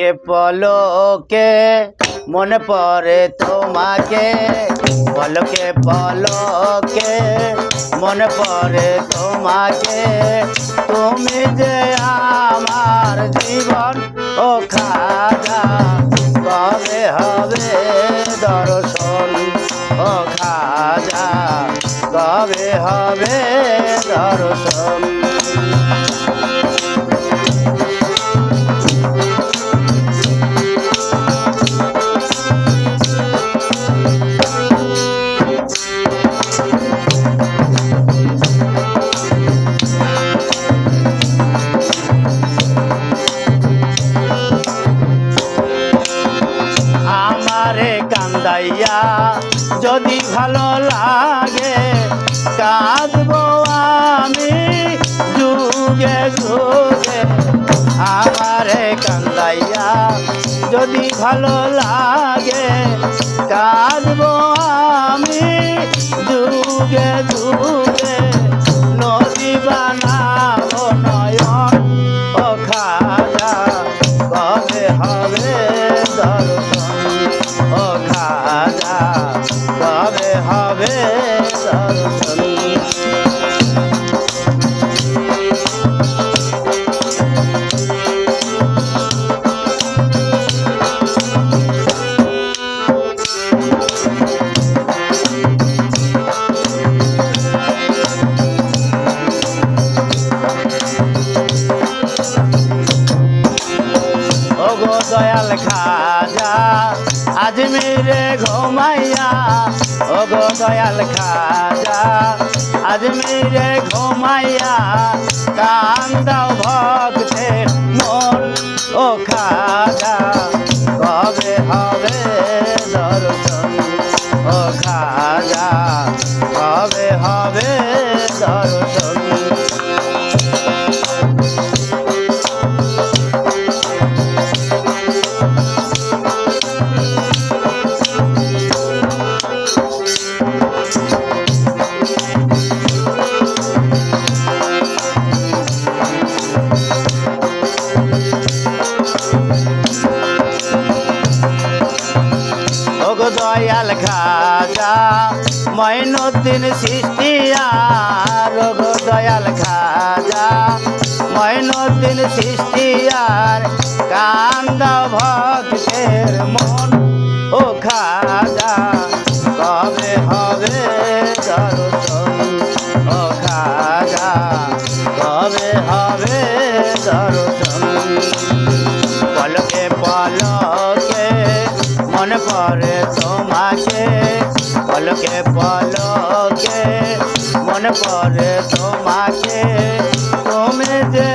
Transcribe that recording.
পলকে পলকে মনে পড়ে তোমাকে, পলকে পলকে মনে পড়ে তোমাকে। তুমি যে আমার জীবন ও খাজা, কবে হবে দর্শন ও খাজা, কবে হবে দর্শন। কান্দাইয়া যদি ভালো লাগে, কাঁদবো আমি যুগে যুগে। আমারে কান্দাইয়া যদি ভালো লাগে, কাঁদবো আমি যুগে যুগে। নদী বানাবো নয়ন ও খাজা, কবে হবে দর্শন ও খাজা, কবে হবে দর্শন। ওগো দয়াল খাজা আজমিরে ঘুমাইয়া, ওগো দয়াল খাজা আজমিরে ঘুমাইয়া। কান্দাও ভক্তের মন ও খাজা, কবে হবে দর্শন ও খাজা, কবে হবে দর্শন। ওগো দয়াল খাজা মঈনুদ্দিন চিশতিয়ার, ওগো দয়াল খাজা মঈনুদ্দিন চিশতিয়ার। কান্দাও ভক্তের মন ও খাজা, কবে হবে দর্শন ও খাজা, কবে হবে দর্শন। পলকে পলকে মনে পড়ে তোমাকে, পলকে পলকে মনে পড়ে তোমাকে। তুমি যে